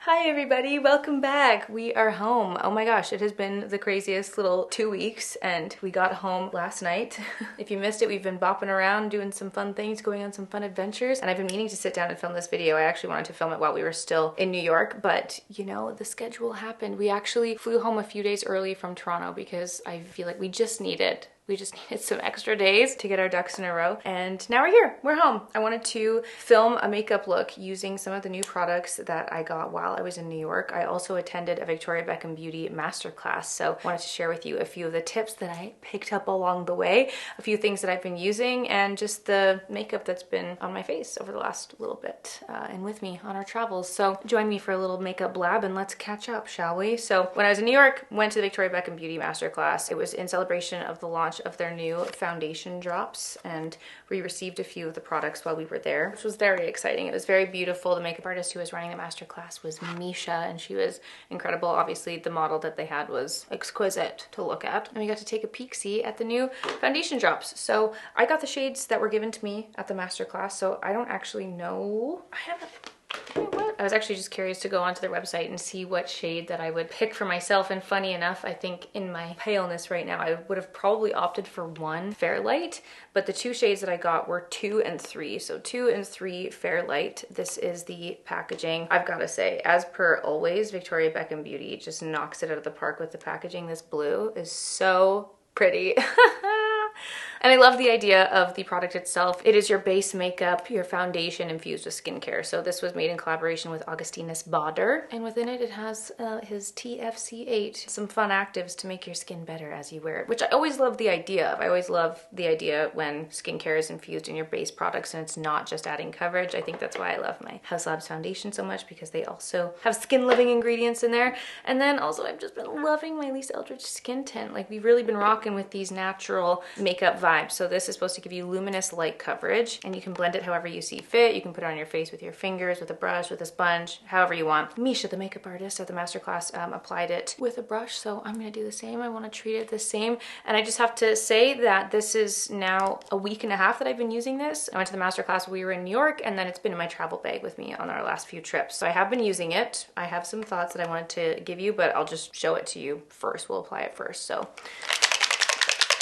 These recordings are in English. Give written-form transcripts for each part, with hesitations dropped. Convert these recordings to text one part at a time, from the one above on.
Hi everybody, welcome back. We are home. Oh my gosh, it has been the craziest little 2 weeks and we got home last night. If you missed it, we've been bopping around doing some fun things, going on some fun adventures, and I've been meaning to sit down and film this video. I actually wanted to film it while we were still in New York, but you know, the schedule happened. We actually flew home a few days early from Toronto because I feel like we just needed some extra days to get our ducks in a row. And now we're here, we're home. I wanted to film a makeup look using some of the new products that I got while I was in New York. I also attended a Victoria Beckham Beauty masterclass, so I wanted to share with you a few of the tips that I picked up along the way, a few things that I've been using, and just the makeup that's been on my face over the last little bit and with me on our travels. So join me for a little makeup blab and let's catch up, shall we? So when I was in New York, went to the Victoria Beckham Beauty masterclass. It was in celebration of the launch of their new foundation drops, and we received a few of the products while we were there, which was very exciting. It was very beautiful. The makeup artist who was running the masterclass was Misha, and she was incredible. Obviously, the model that they had was exquisite to look at, and we got to take a peek-see at the new foundation drops. So I got the shades that were given to me at the masterclass, so I don't actually know. I was actually just curious to go onto their website and see what shade that I would pick for myself, and funny enough, I think in my paleness right now, I would have probably opted for one fair light, but the two shades that I got were 2 and 3. So 2 and 3 fair light. This is the packaging. I've got to say, as per always, Victoria Beckham Beauty just knocks it out of the park with the packaging. This blue is so pretty. And I love the idea of the product itself. It is your base makeup, your foundation infused with skincare. So this was made in collaboration with Augustinus Bader. And within it, it has his TFC8, some fun actives to make your skin better as you wear it, which I always love the idea of. I always love the idea when skincare is infused in your base products and it's not just adding coverage. I think that's why I love my House Labs foundation so much, because they also have skin-loving ingredients in there. And then also I've just been loving my Lisa Eldridge skin tint. Like, we've really been rocking with these natural makeup vibes. So this is supposed to give you luminous light coverage, and you can blend it however you see fit. You can put it on your face with your fingers, with a brush, with a sponge, however you want. Misha, the makeup artist at the masterclass, applied it with a brush, so I'm gonna do the same. I wanna treat it the same. And I just have to say that this is now a week and a half that I've been using this. I went to the masterclass when we were in New York, and then it's been in my travel bag with me on our last few trips. So I have been using it. I have some thoughts that I wanted to give you, but I'll just show it to you first. We'll apply it first. So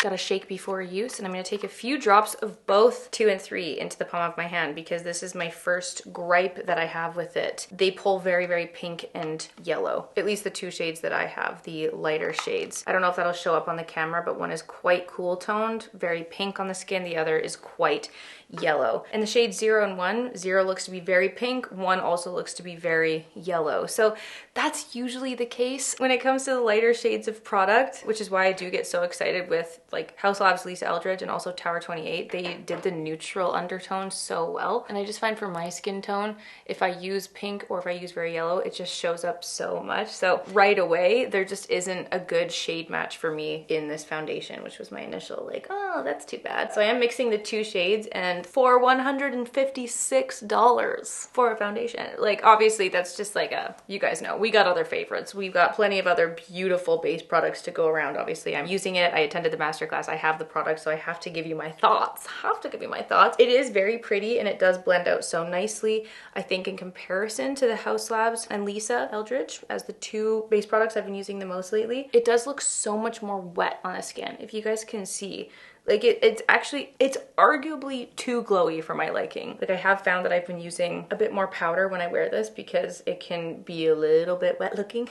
gotta shake before use, and I'm gonna take a few drops of both 2 and 3 into the palm of my hand, because this is my first gripe that I have with it. They pull very, very pink and yellow, at least the two shades that I have, the lighter shades. I don't know if that'll show up on the camera, but one is quite cool toned, very pink on the skin. The other is quite yellow. And the shades 0 and 1, 0 looks to be very pink, 1 also looks to be very yellow. So that's usually the case when it comes to the lighter shades of product, which is why I do get so excited with like House Labs Lisa Eldridge and also Tower 28. They did the neutral undertone so well. And I just find for my skin tone, if I use pink or if I use very yellow, it just shows up so much. So right away, there just isn't a good shade match for me in this foundation, which was my initial like, oh, that's too bad. So I am mixing the two shades, and for $156 for a foundation. Like, obviously that's just like you guys know, we got other favorites. We've got plenty of other beautiful base products to go around. Obviously I'm using it. I attended the masterclass. I have the product, so I have to give you my thoughts. It is very pretty and it does blend out so nicely. I think in comparison to the House Labs and Lisa Eldridge as the two base products I've been using the most lately, it does look so much more wet on the skin. If you guys can see, like it's arguably too glowy for my liking. Like, I have found that I've been using a bit more powder when I wear this because it can be a little bit wet looking.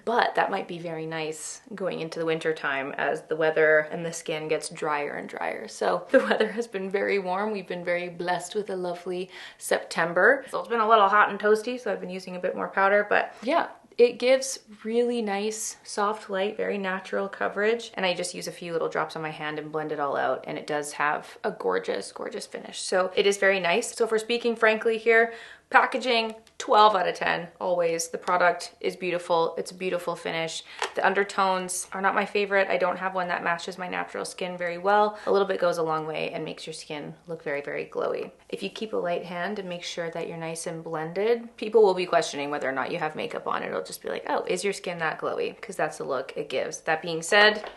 But that might be very nice going into the winter time as the weather and the skin gets drier and drier. So the weather has been very warm. We've been very blessed with a lovely September. So it's been a little hot and toasty, so I've been using a bit more powder, but yeah. It gives really nice, soft light, very natural coverage. And I just use a few little drops on my hand and blend it all out. And it does have a gorgeous, gorgeous finish. So it is very nice. So if we're speaking frankly here, packaging, 12 out of 10, always. The product is beautiful. It's a beautiful finish. The undertones are not my favorite. I don't have one that matches my natural skin very well. A little bit goes a long way and makes your skin look very, very glowy. If you keep a light hand and make sure that you're nice and blended, people will be questioning whether or not you have makeup on. It'll just be like, oh, is your skin that glowy? Because that's the look it gives. That being said,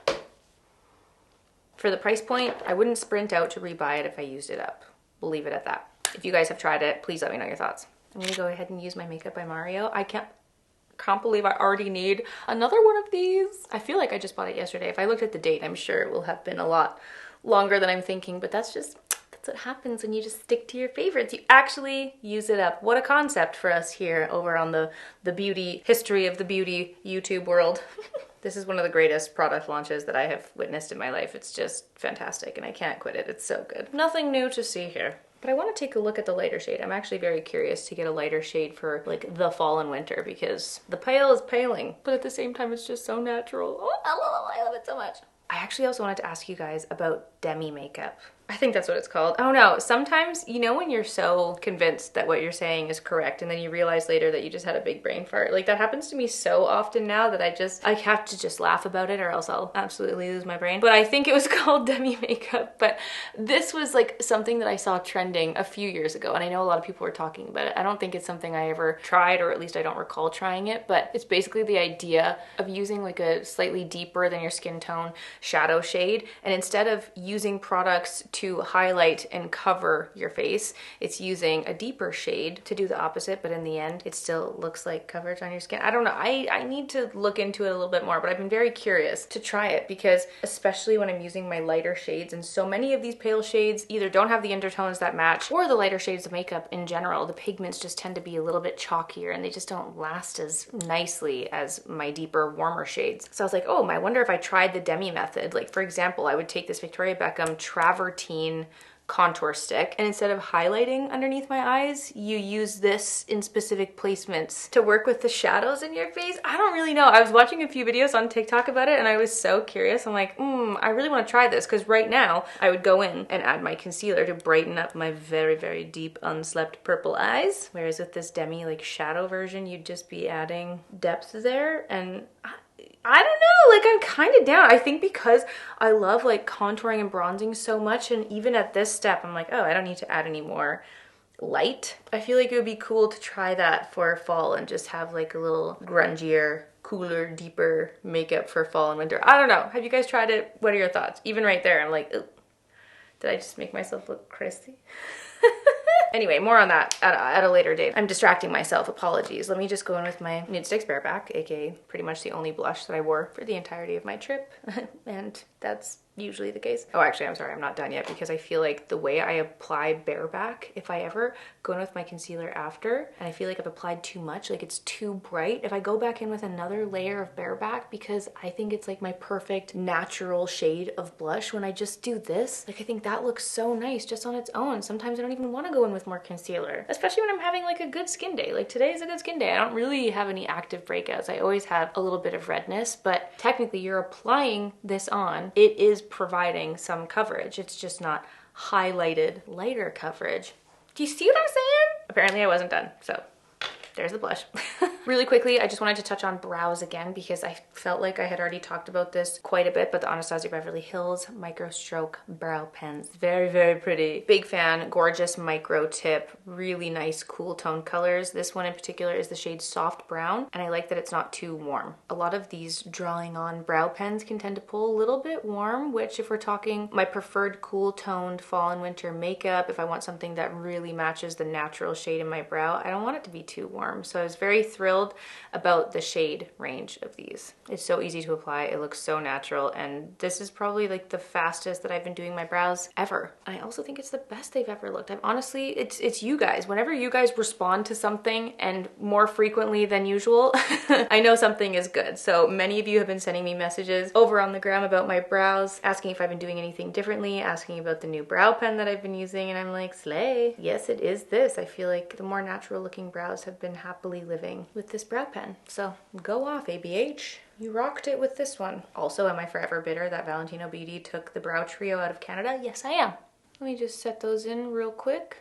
for the price point, I wouldn't sprint out to rebuy it if I used it up. We'll leave it at that. If you guys have tried it, please let me know your thoughts. I'm gonna go ahead and use my Makeup by Mario. I can't Can't believe I already need another one of these. I feel like I just bought it yesterday. If I looked at the date, I'm sure it will have been a lot longer than I'm thinking, but that's what happens when you just stick to your favorites. You actually use it up. What a concept for us here over on the beauty history of the beauty YouTube world. This is one of the greatest product launches that I have witnessed in my life. It's just fantastic and I can't quit it. It's so good. Nothing new to see here. But I want to take a look at the lighter shade. I'm actually very curious to get a lighter shade for like the fall and winter because the pale is paling, but at the same time it's just so natural. Oh, I love it so much. I actually also wanted to ask you guys about demi makeup. I think that's what it's called. Oh no, sometimes, you know when you're so convinced that what you're saying is correct and then you realize later that you just had a big brain fart? Like that happens to me so often now that I have to just laugh about it or else I'll absolutely lose my brain. But I think it was called demi makeup, but this was like something that I saw trending a few years ago and I know a lot of people were talking about it. I don't think it's something I ever tried, or at least I don't recall trying it, but it's basically the idea of using like a slightly deeper than your skin tone shadow shade, and instead of using products to highlight and cover your face, it's using a deeper shade to do the opposite, but in the end it still looks like coverage on your skin. I don't know, I need to look into it a little bit more, but I've been very curious to try it because especially when I'm using my lighter shades, and so many of these pale shades either don't have the undertones that match, or the lighter shades of makeup in general, the pigments just tend to be a little bit chalkier and they just don't last as nicely as my deeper, warmer shades. So I was like, oh, I wonder if I tried the demi method. Like for example, I would take this Victoria Beckham Travertine contour stick, and instead of highlighting underneath my eyes, you use this in specific placements to work with the shadows in your face. I don't really know. I was watching a few videos on TikTok about it and I was so curious. I'm like, I really want to try this, because right now I would go in and add my concealer to brighten up my very, very deep unslept purple eyes, whereas with this demi like shadow version, you'd just be adding depth there. And I don't know, like I'm kind of down. I think because I love like contouring and bronzing so much, and even at this step, I'm like, oh, I don't need to add any more light. I feel like it would be cool to try that for fall and just have like a little grungier, cooler, deeper makeup for fall and winter. I don't know. Have you guys tried it? What are your thoughts? Even right there, I'm like, ooh, did I just make myself look crazy? Anyway, more on that at a later date. I'm distracting myself, apologies. Let me just go in with my Nude Sticks Bareback, aka pretty much the only blush that I wore for the entirety of my trip. And that's usually the case. Oh, actually, I'm sorry, I'm not done yet, because I feel like the way I apply bareback, if I ever go in with my concealer after, and I feel like I've applied too much, like it's too bright, if I go back in with another layer of bareback, because I think it's like my perfect natural shade of blush, when I just do this, like I think that looks so nice just on its own. Sometimes I don't even want to go in with more concealer, especially when I'm having like a good skin day. Like today is a good skin day. I don't really have any active breakouts. I always have a little bit of redness, but technically you're applying this on. It is providing some coverage. It's just not highlighted lighter coverage. Do you see what I'm saying? Apparently I wasn't done, so there's the blush. Really quickly, I just wanted to touch on brows again, because I felt like I had already talked about this quite a bit, but the Anastasia Beverly Hills Micro Stroke Brow Pens. Very, very pretty. Big fan, gorgeous micro tip, really nice cool tone colors. This one in particular is the shade Soft Brown, and I like that it's not too warm. A lot of these drawing on brow pens can tend to pull a little bit warm, which if we're talking my preferred cool toned fall and winter makeup, if I want something that really matches the natural shade in my brow, I don't want it to be too warm. So I was very thrilled about the shade range of these. It's so easy to apply, it looks so natural, and this is probably like the fastest that I've been doing my brows ever. I also think it's the best they've ever looked. I've honestly, it's you guys. Whenever you guys respond to something, and more frequently than usual, I know something is good. So many of you have been sending me messages over on the gram about my brows, asking if I've been doing anything differently, asking about the new brow pen that I've been using, and I'm like, slay. Yes, it is this. I feel like the more natural looking brows have been happily living with this brow pen. So go off, ABH. You rocked it with this one. Also, am I forever bitter that Valentino Beauty took the brow trio out of Canada? Yes, I am. Let me just set those in real quick.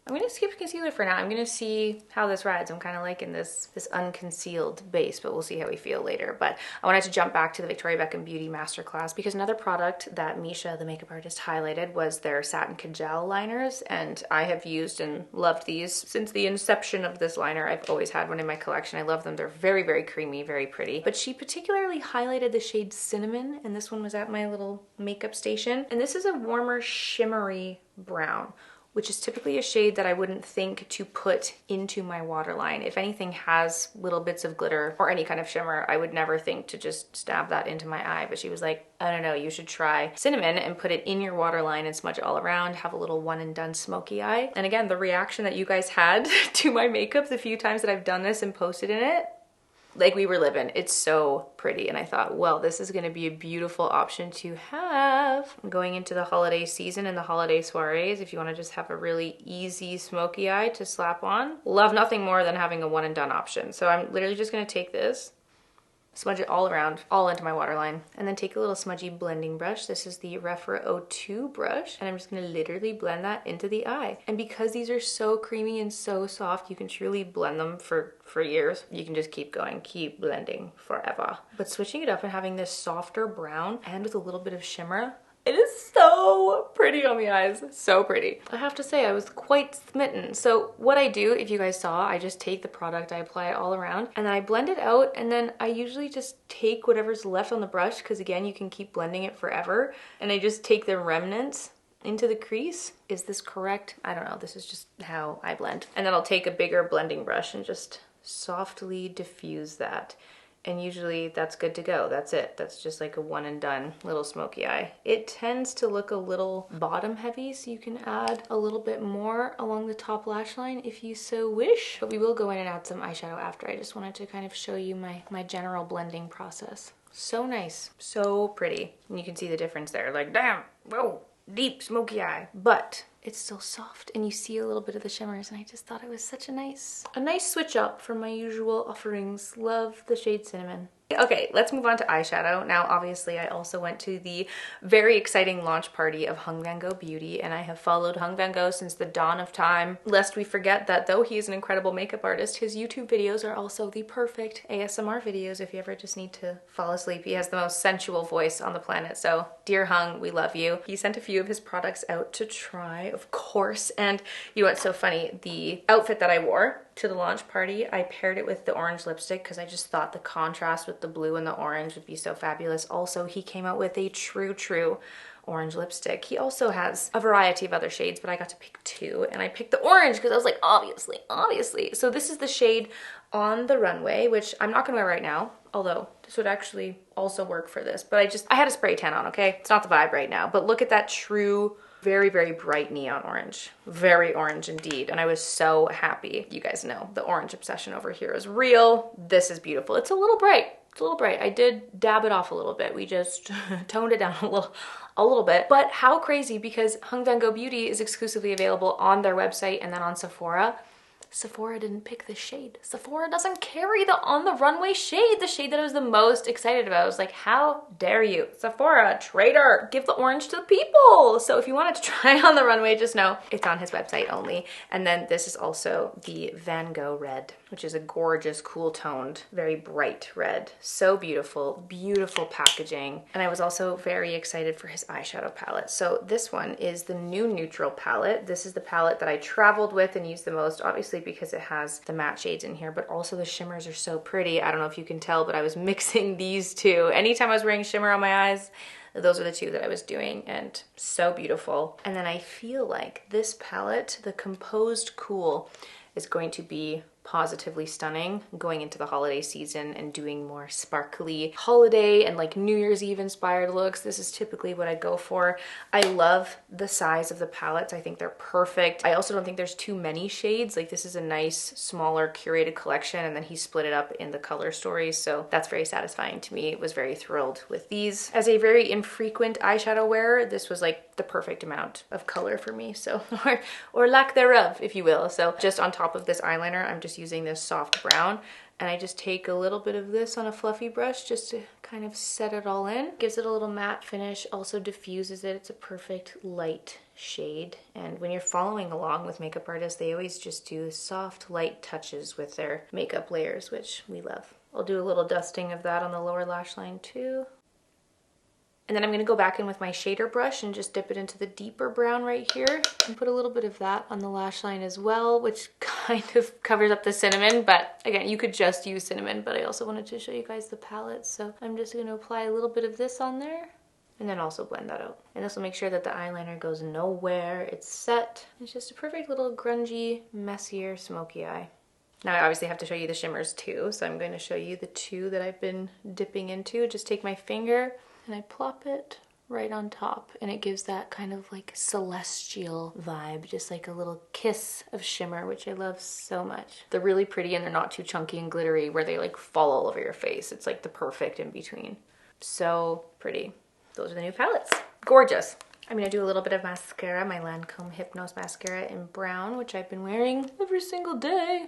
I'm gonna skip concealer for now. I'm gonna see how this rides. I'm kind of liking this unconcealed base, but we'll see how we feel later. But I wanted to jump back to the Victoria Beckham Beauty Masterclass, because another product that Misha, the makeup artist, highlighted was their Satin Kajel liners, and I have used and loved these since the inception of this liner. I've always had one in my collection. I love them. They're very, very creamy, very pretty. But she particularly highlighted the shade Cinnamon, and this one was at my little makeup station. And this is a warmer, shimmery brown, which is typically a shade that I wouldn't think to put into my waterline. If anything has little bits of glitter or any kind of shimmer, I would never think to just stab that into my eye. But she was like, I don't know, you should try cinnamon and put it in your waterline and smudge it all around, have a little one and done smoky eye. And again, the reaction that you guys had to my makeup the few times that I've done this and posted in it, like we were living. It's so pretty. And I thought, well, this is going to be a beautiful option to have going into the holiday season and the holiday soirees. If you want to just have a really easy smoky eye to slap on, love nothing more than having a one and done option. So I'm literally just going to take this, smudge it all around, all into my waterline, and then take a little smudgy blending brush. This is the Refra 02 brush, and I'm just gonna literally blend that into the eye. And because these are so creamy and so soft, you can truly blend them for years. You can just keep going, keep blending forever. But switching it up and having this softer brown and with a little bit of shimmer, it is so pretty on the eyes, so pretty. I have to say, I was quite smitten. So what I do, if you guys saw, I just take the product, I apply it all around, and then I blend it out, and then I usually just take whatever's left on the brush, because again, you can keep blending it forever, and I just take the remnants into the crease. Is this correct? I don't know, this is just how I blend. And then I'll take a bigger blending brush and just softly diffuse that. And usually that's good to go. That's it. That's just like a one and done little smoky eye. It tends to look a little bottom heavy, so you can add a little bit more along the top lash line if you so wish. But we will go in and add some eyeshadow after. I just wanted to kind of show you my general blending process. So nice, so pretty. And you can see the difference there. Like, damn, whoa, deep smoky eye. But it's still soft and you see a little bit of the shimmers, and I just thought it was such a nice switch up from my usual offerings. Love the shade Cinnamon. Okay, let's move on to eyeshadow. Now, obviously, I also went to the very exciting launch party of Vango Beauty, and I have followed Vango since the dawn of time, lest we forget that though he is an incredible makeup artist, his YouTube videos are also the perfect ASMR videos if you ever just need to fall asleep. He has the most sensual voice on the planet, so dear Hung, we love you. He sent a few of his products out to try, of course, and you know what's so funny? The outfit that I wore to the launch party, I paired it with the orange lipstick because I just thought the contrast with the blue and the orange would be so fabulous. Also, he came out with a true orange lipstick. He also has a variety of other shades, but I got to pick two, and I picked the orange because I was like, obviously. So this is the shade On the Runway, which I'm not gonna wear right now, although this would actually also work for this, but I had a spray tan on, okay? It's not the vibe right now, but look at that true, very bright neon orange. Very orange indeed. And I was so happy. You guys know the orange obsession over here is real. This is beautiful. It's a little bright. It's a little bright. I did dab it off a little bit. We just toned it down a little bit. But how crazy, because Vango Beauty is exclusively available on their website and then on Sephora. Sephora didn't pick this shade. Sephora doesn't carry the On the Runway shade, the shade that I was the most excited about. I was like, how dare you? Sephora, traitor, give the orange to the people. So if you wanted to try On the Runway, just know it's on his website only. And then this is also the Vango Red, which is a gorgeous, cool toned, very bright red. So beautiful, beautiful packaging. And I was also very excited for his eyeshadow palette. So this one is the new neutral palette. This is the palette that I traveled with and used the most, obviously because it has the matte shades in here, but also the shimmers are so pretty. I don't know if you can tell, but I was mixing these two. Anytime I was wearing shimmer on my eyes, those are the two that I was doing, and so beautiful. And then I feel like this palette, the Composed Cool, is going to be positively stunning going into the holiday season and doing more sparkly holiday and like New Year's Eve inspired looks. This is typically what I go for. I love the size of the palettes. I think they're perfect. I also don't think there's too many shades. Like this is a nice smaller curated collection, and then he split it up in the color stories, so that's very satisfying to me. Was very thrilled with these. As a very infrequent eyeshadow wearer, this was like the perfect amount of color for me, so or lack thereof, if you will. So just on top of this eyeliner, I'm just using this soft brown, and I just take a little bit of this on a fluffy brush just to kind of set it all in. Gives it a little matte finish, also diffuses it. It's a perfect light shade, and when you're following along with makeup artists, they always just do soft light touches with their makeup layers, which we love. I'll do a little dusting of that on the lower lash line too. And then I'm gonna go back in with my shader brush and just dip it into the deeper brown right here and put a little bit of that on the lash line as well, which kind of covers up the cinnamon, but again, you could just use cinnamon, but I also wanted to show you guys the palette. So I'm just gonna apply a little bit of this on there and then also blend that out. And this will make sure that the eyeliner goes nowhere. It's set. It's just a perfect little grungy, messier, smoky eye. Now I obviously have to show you the shimmers too, so I'm going to show you the two that I've been dipping into. Just take my finger and I plop it right on top, and it gives that kind of like celestial vibe, just like a little kiss of shimmer, which I love so much. They're really pretty and they're not too chunky and glittery where they like fall all over your face. It's like the perfect in between. So pretty. Those are the new palettes. Gorgeous. I'm gonna do a little bit of mascara, my Lancome Hypnose mascara in brown, which I've been wearing every single day.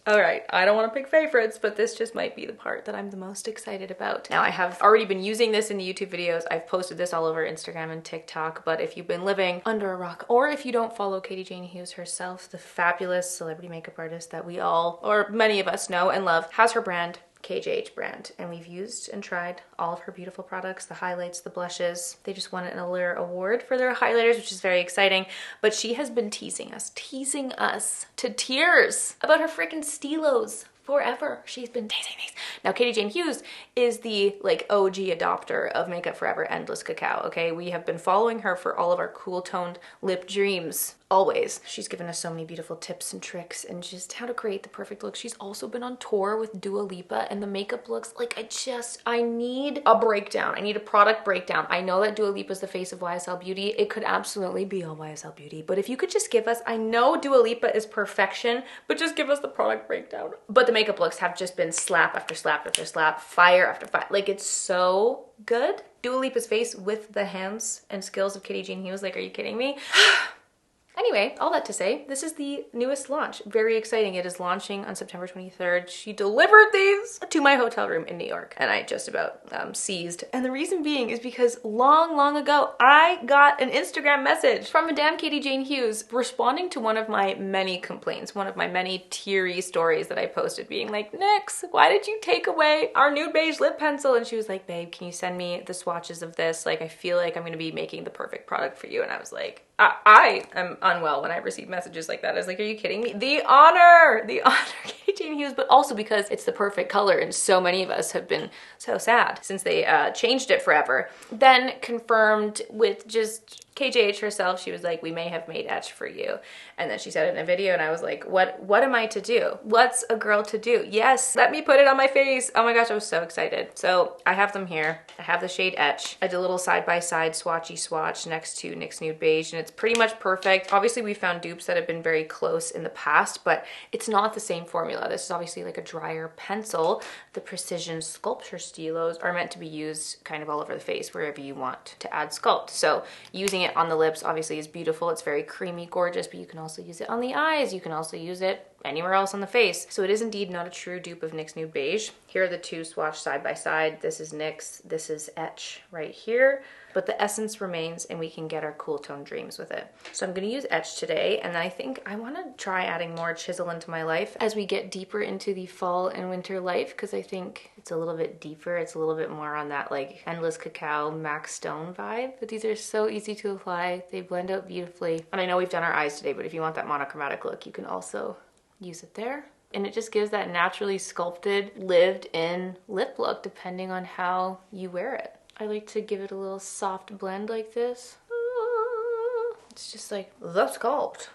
All right, I don't want to pick favorites, but this just might be the part that I'm the most excited about. Now, I have already been using this in the YouTube videos. I've posted this all over Instagram and TikTok, but if you've been living under a rock, or if you don't follow Katie Jane Hughes herself, the fabulous celebrity makeup artist that we all, or many of us know and love, has her brand, KJH brand, and we've used and tried all of her beautiful products, the highlights, the blushes. They just won an Allure award for their highlighters, which is very exciting, but she has been teasing us to tears about her freaking stilos forever. She's been teasing these. Now, Katie Jane Hughes is the like OG adopter of Makeup Forever Endless Cacao, okay? We have been following her for all of our cool toned lip dreams. Always. She's given us so many beautiful tips and tricks and just how to create the perfect look. She's also been on tour with Dua Lipa, and the makeup looks like I need a breakdown. I need a product breakdown. I know that Dua Lipa is the face of YSL Beauty. It could absolutely be all YSL Beauty, but if you could just give us, I know Dua Lipa is perfection, but just give us the product breakdown. But the makeup looks have just been slap after slap after slap, fire after fire. Like, it's so good. Dua Lipa's face with the hands and skills of Katie Jane Hughes. Like, are you kidding me? Anyway, all that to say, this is the newest launch. Very exciting. It is launching on September 23rd. She delivered these to my hotel room in New York, and I just about seized. And the reason being is because long ago, I got an Instagram message from Madame Katie Jane Hughes responding to one of my many complaints, one of my many teary stories that I posted, being like, Nix, why did you take away our nude beige lip pencil? And she was like, babe, can you send me the swatches of this? Like, I feel like I'm gonna be making the perfect product for you. And I was like, I am unwell when I receive messages like that. I was like, are you kidding me? The honor, Katie Jane Hughes, but also because it's the perfect color and so many of us have been so sad since they changed it forever. Then confirmed with just KJH herself, she was like, we may have made etch for you. And then she said it in a video and I was like, what am I to do? What's a girl to do? Yes, let me put it on my face. Oh my gosh, I was so excited. So I have them here. I have the shade Etch. I did a little side-by-side swatchy swatch next to NYX Nude Beige, and it's pretty much perfect. Obviously, we found dupes that have been very close in the past, but it's not the same formula. This is obviously like a drier pencil. The Precision Sculpture Stilos are meant to be used kind of all over the face, wherever you want to add sculpt. So using it on the lips obviously is beautiful. It's very creamy, gorgeous, but you can also use it on the eyes. You can also use it anywhere else on the face. So it is indeed not a true dupe of NYX Nude Beige. Here are the two swatched side by side. This is NYX, this is Etch right here. But the essence remains and we can get our cool tone dreams with it. So I'm gonna use Etch today, and I think I wanna try adding more chisel into my life as we get deeper into the fall and winter life, because I think it's a little bit deeper. It's a little bit more on that like Endless Cacao, Max Stone vibe. But these are so easy to apply. They blend out beautifully. And I know we've done our eyes today, but if you want that monochromatic look, you can also use it there. And it just gives that naturally sculpted, lived-in lip look depending on how you wear it. I like to give it a little soft blend like this. It's just like the sculpt.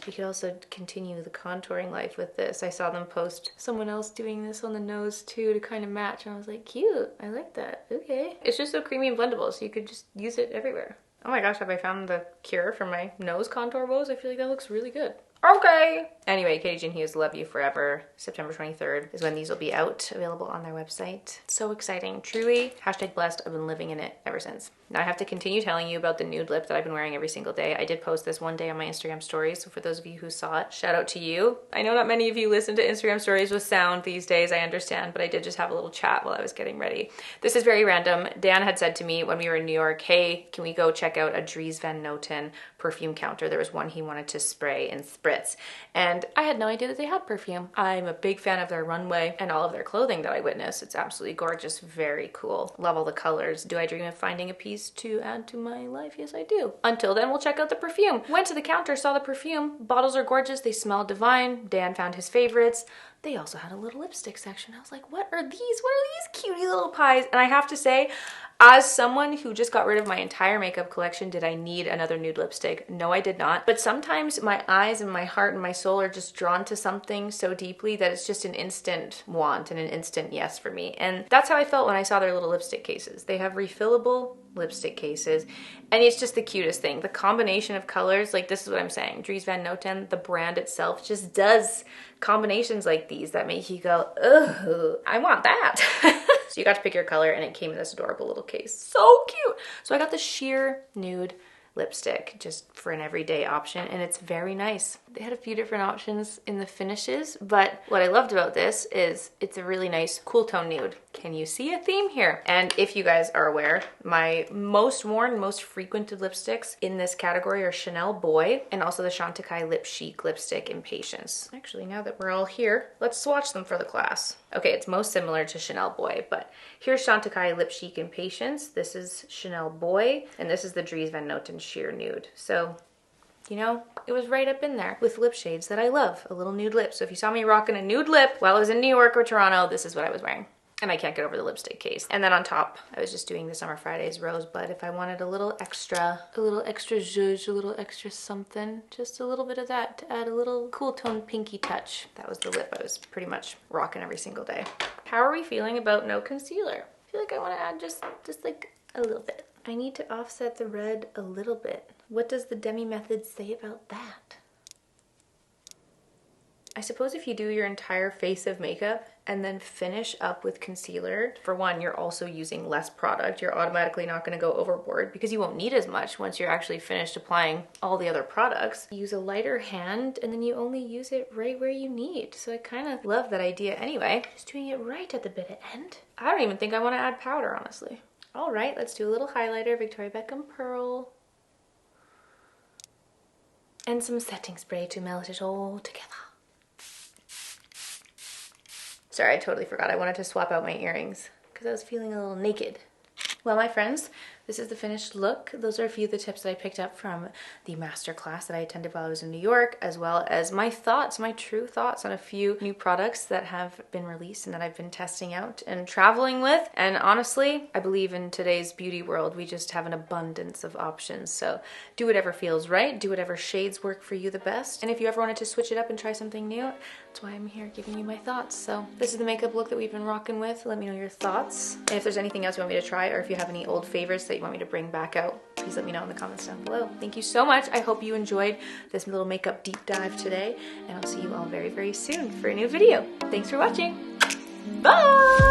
You could also continue the contouring life with this. I saw them post someone else doing this on the nose too to kind of match, and I was like, cute, I like that, okay. It's just so creamy and blendable, so you could just use it everywhere. Oh my gosh, have I found the cure for my nose contour woes? I feel like that looks really good. Okay. Anyway, Katie Jane Hughes, love you forever. September 23rd is when these will be out, available on their website. So exciting, truly. Hashtag blessed, I've been living in it ever since. Now I have to continue telling you about the nude lip that I've been wearing every single day. I did post this one day on my Instagram stories, so for those of you who saw it, shout out to you. I know not many of you listen to Instagram stories with sound these days, I understand, but I did just have a little chat while I was getting ready. This is very random. Dan had said to me when we were in New York, hey, can we go check out a Dries Van Noten perfume counter? There was one he wanted to spray and spritz, and I had no idea that they had perfume. I'm a big fan of their runway and all of their clothing that I witnessed. It's absolutely gorgeous, very cool. Love all the colors. Do I dream of finding a piece to add to my life? Yes, I do. Until then, we'll check out the perfume. Went to the counter, saw the perfume. Bottles are gorgeous. They smell divine. Dan found his favorites. They also had a little lipstick section. I was like, what are these? What are these cutie little pies? And I have to say, As someone who just got rid of my entire makeup collection, did I need another nude lipstick? No, I did not. But sometimes my eyes and my heart and my soul are just drawn to something so deeply that it's just an instant want and an instant yes for me. And that's how I felt when I saw their little lipstick cases. They have refillable lipstick cases, and it's just the cutest thing. The combination of colors, like this is what I'm saying. Dries Van Noten, the brand itself, just does combinations like these that make you go, ugh, I want that. So you got to pick your color, and it came in this adorable little case. So cute. So I got the sheer nude lipstick just for an everyday option, and it's very nice. They had a few different options in the finishes, but what I loved about this is it's a really nice cool tone nude. Can you see a theme here? And if you guys are aware, my most worn, most frequented lipsticks in this category are Chanel Boy and also the Chantecaille Lip Chic lipstick in Patience. Actually, now that we're all here, let's swatch them for the class. Okay, it's most similar to Chanel Boy, but here's Chantecaille Lip Chic in Patience. This is Chanel Boy, and this is the Dries Van Noten Sheer Nude. So, you know, it was right up in there with lip shades that I love, a little nude lip. So if you saw me rocking a nude lip while I was in New York or Toronto, this is what I was wearing. And I can't get over the lipstick case. And then on top, I was just doing the Summer Fridays Rosebud. If I wanted a little extra zhuzh, a little extra something, just a little bit of that to add a little cool tone pinky touch. That was the lip I was pretty much rocking every single day. How are we feeling about no concealer? I feel like I want to add just like a little bit. I need to offset the red a little bit. What does the Demi method say about that? I suppose if you do your entire face of makeup and then finish up with concealer, for one, you're also using less product. You're automatically not going to go overboard because you won't need as much once you're actually finished applying all the other products. Use a lighter hand and then you only use it right where you need. So I kind of love that idea anyway. Just doing it right at the bitter end. I don't even think I want to add powder, honestly. All right, let's do a little highlighter, Victoria Beckham Pearl. And some setting spray to melt it all together. Sorry, I totally forgot. I wanted to swap out my earrings because I was feeling a little naked. Well, my friends, this is the finished look. Those are a few of the tips that I picked up from the masterclass that I attended while I was in New York, as well as my thoughts, my true thoughts on a few new products that have been released and that I've been testing out and traveling with. And honestly, I believe in today's beauty world, we just have an abundance of options. So do whatever feels right, do whatever shades work for you the best. And if you ever wanted to switch it up and try something new, that's why I'm here giving you my thoughts. So this is the makeup look that we've been rocking with. Let me know your thoughts. And if there's anything else you want me to try, or if you have any old favorites that you want me to bring back out, please let me know in the comments down below. Thank you so much. I hope you enjoyed this little makeup deep dive today, and I'll see you all very, very soon for a new video. Thanks for watching. Bye!